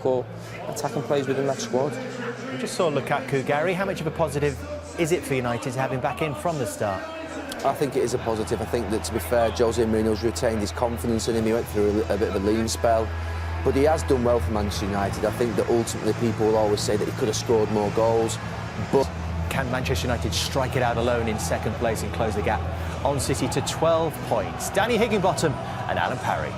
or attacking players within that squad. We just saw Lukaku, Gary. How much of a positive is it for United to have him back in from the start? I think it is a positive. I think that, to be fair, Jose Mourinho's retained his confidence in him. He went through a bit of a lean spell, but he has done well for Manchester United. I think that ultimately people will always say that he could have scored more goals, but can Manchester United strike it out alone in second place and close the gap on City to 12 points? Danny Higginbottom and Alan Parry.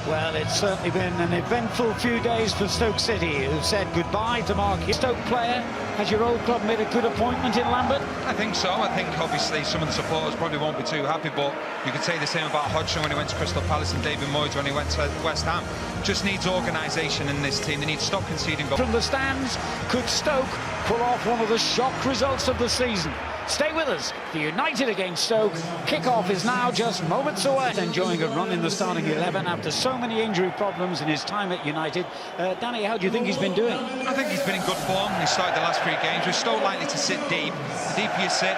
Well, it's certainly been an eventful few days for Stoke City, who've said goodbye to Mark. Stoke player, has your old club made a good appointment in Lambert? I think so. I think obviously some of the supporters probably won't be too happy, but you could say the same about Hodgson when he went to Crystal Palace and David Moyes when he went to West Ham. Just needs organisation in this team. They need to stop conceding goals. From the stands, could Stoke pull off one of the shock results of the season? Stay with us. The United against Stoke. Kick-off is now just moments away. Enjoying a run in the starting 11 after so many injury problems in his time at United. Danny, how do you think he's been doing? I think he's been in good form. He started the last 3 games. We're still likely to sit deep. The deeper you sit,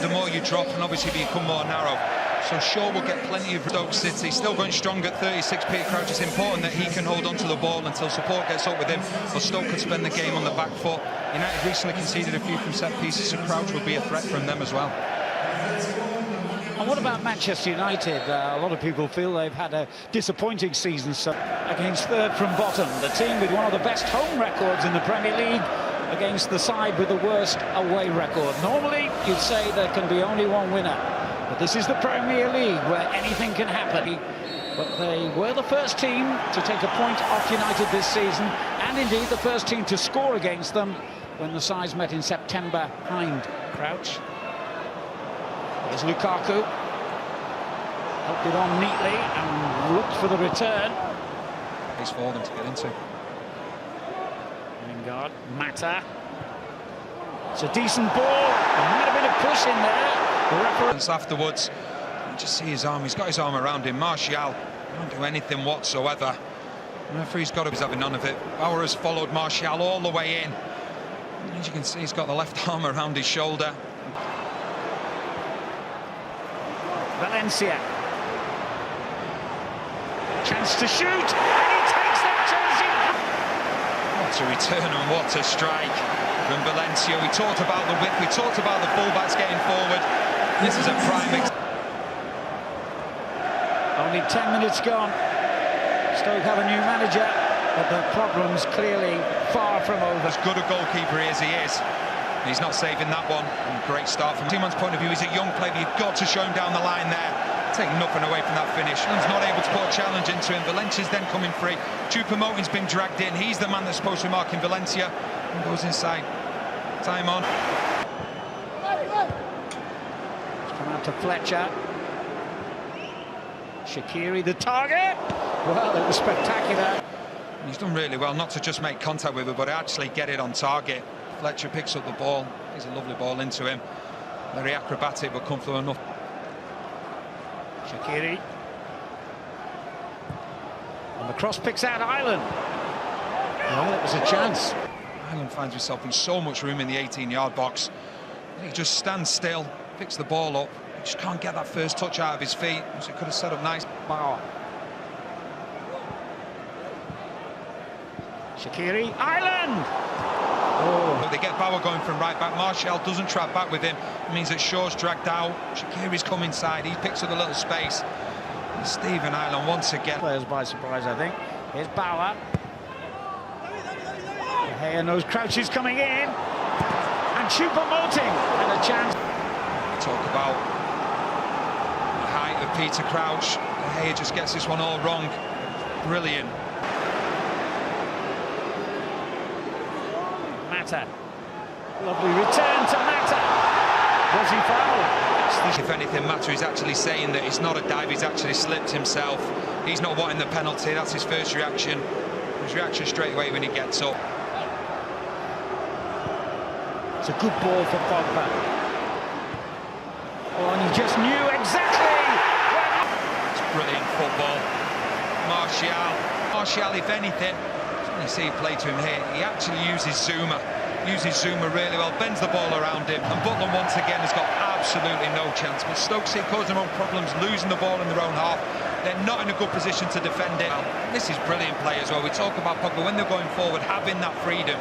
the more you drop, and obviously become more narrow. So Shaw will get plenty of Stoke City. Still going strong at 36. Peter Crouch. It's important that he can hold on to the ball until support gets up with him, or Stoke could spend the game on the back foot. United recently conceded a few from set pieces, so Crouch will be a threat from them as well. And what about Manchester United? A lot of people feel they've had a disappointing season against third from bottom. The team with one of the best home records in the Premier League against the side with the worst away record. Normally, you'd say there can be only one winner. But this is the Premier League where anything can happen. But they were the first team to take a point off United this season, and indeed the first team to score against them when the sides met in September behind Crouch. There's Lukaku. Helped it on neatly and looked for the return. It's for them to get into. Lingard, Mata. It's a decent ball. There might have been a push in there. Afterwards, you just see his arm. He's got his arm around him. Martial won't do anything whatsoever. The referee's got to be having none of it. Bauer has followed Martial all the way in. As you can see, he's got the left arm around his shoulder. Valencia. Chance to shoot, and he takes that chance in. What a return and what a strike from Valencia. We talked about the width, we talked about the fullbacks getting forward. This is a prime Only 10 minutes gone. Stoke have a new manager, but the problem's clearly far from over. As good a goalkeeper as he is, he's not saving that one. Great start from Timon's point of view. He's a young player. You've got to show him down the line there. Take nothing away from that finish. He's not able to put a challenge into him. Valencia's then coming free. Choupo-Moting's been dragged in. He's the man that's supposed to be marking Valencia. And goes inside. Time on. Come out to Fletcher. Shaqiri, the target. Well, it was spectacular. He's done really well not to just make contact with it, but actually get it on target. Fletcher picks up the ball. He's a lovely ball into him. Very acrobatic, but come through enough. Shaqiri. And the cross picks out Ireland. Well, it was a chance. Ireland finds himself in so much room in the 18-yard box. He just stands still, picks the ball up. He just can't get that first touch out of his feet, so he could have set up nice. Bauer. Shaqiri, Ireland! Oh. They get Bauer going from right back. Martial doesn't trap back with him. It means that Shaw's dragged out. Shaqiri's come inside. He picks up a little space. And Stephen Ireland once again. Players by surprise, I think. Here's Bauer. Hey, knows Crouch is coming in. And Choupo-Moting and a chance. Talk about the height of Peter Crouch. Hey, just gets this one all wrong. Brilliant. Mata. Lovely return to Mata. Was he fouled? If anything, Mata is actually saying that it's not a dive, he's actually slipped himself. He's not wanting the penalty, that's his first reaction. His reaction straight away when he gets up. It's a good ball for Pogba. Oh, and he just knew exactly. It's brilliant football. Martial, if anything, you see he play to him here, he actually uses Zuma really well, bends the ball around him, and Butland once again has got absolutely no chance. But Stoke City causing their own problems, losing the ball in their own half. they're not in a good position to defend it. This is brilliant play as well. We talk about Pogba when they're going forward, having that freedom.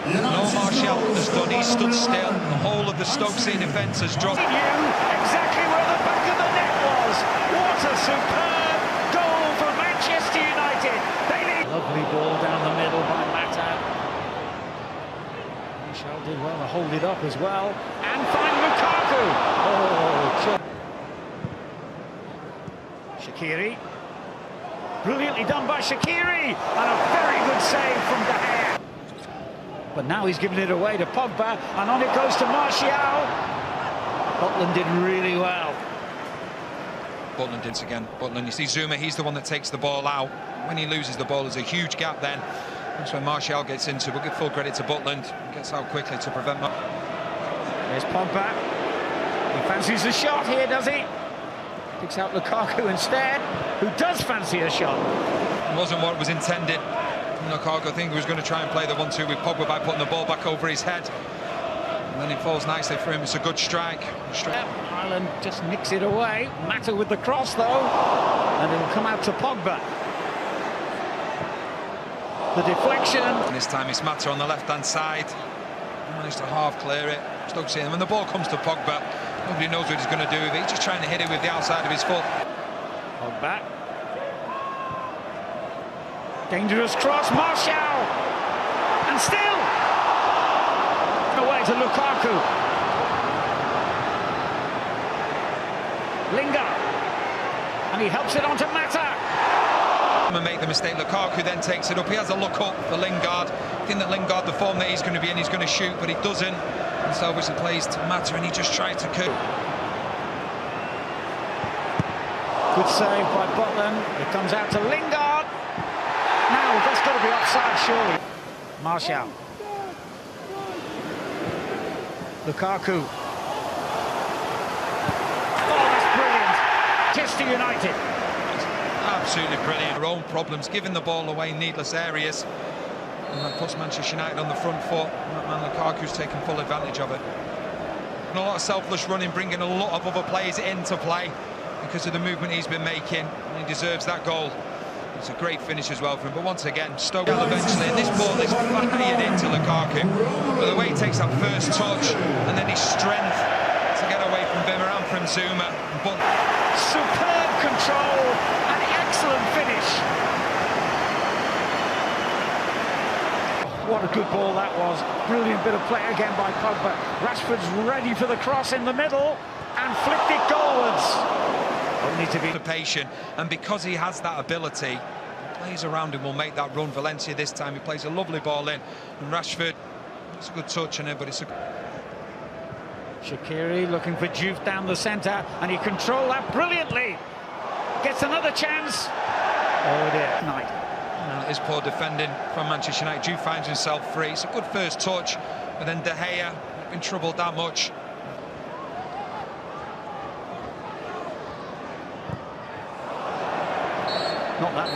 No Martial has done, he stood still. The whole of the Stoke City defence has dropped. Exactly where the back of the net was. What a superb goal for Manchester United. Lovely ball down the middle by Mata. Martial did well to hold it up as well. And find Lukaku. Oh, Shaqiri. Brilliantly done by Shaqiri. And a very good save from De Gea. But now he's giving it away to Pogba. And on it goes to Martial. Butland did really well. Butland did again. Butland, you see Zuma, he's the one that takes the ball out. When he loses the ball, there's a huge gap then. That's when Martial gets into. We'll give full credit to Butland. He gets out quickly to prevent... There's Pogba. He fancies a shot here, does he? Picks out Lukaku instead, who does fancy a shot. It wasn't what was intended. Lukaku, I think, he was going to try and play the 1-2 with Pogba by putting the ball back over his head. And then it falls nicely for him. It's a good strike. Ireland just nicks it away. Mata with the cross, though. And it'll come out to Pogba. The deflection. And this time it's Mata on the left-hand side. He managed to half clear it. Stoke City. And when the ball comes to Pogba, nobody knows what he's going to do with it. He's just trying to hit it with the outside of his foot. Pogba. Dangerous cross, Martial. And still. Away to Lukaku. Lingard. And he helps it on to Mata. And make the mistake. Lukaku then takes it up. He has a look up for Lingard. I think that Lingard, the form that he's going to be in, he's going to shoot, but he doesn't. And so obviously plays to Mata, and he just tried to coup. Good save by Butland. It comes out to Lingard. Now that's got to be offside, surely. Martial. Lukaku. Oh, that's brilliant. Manchester United. Absolutely brilliant. Their own problems, giving the ball away in needless areas. And that puts Manchester United on the front foot. And that man Lukaku's taken full advantage of it. And a lot of selfless running, bringing a lot of other players into play because of the movement he's been making. And he deserves that goal. It's a great finish as well for him. But once again, Stoke eventually. And this ball is fired into Lukaku. But the way he takes that first touch and then his strength to get away from Wimmer and from Zuma. But superb control and excellent finish. What a good ball that was. Brilliant bit of play again by Pogba. Rashford's ready for the cross in the middle and flicked it goalwards. Only to be patient, and because he has that ability, players around him will make that run. Valencia this time, he plays a lovely ball in, and Rashford, it's a good touch on it, but it's a... Shaqiri looking for Juve down the centre, and he controlled that brilliantly. Gets another chance. Oh dear. Night. It is poor defending from Manchester United. Juve finds himself free. It's a good first touch, but then De Gea not been troubled that much. Not that many.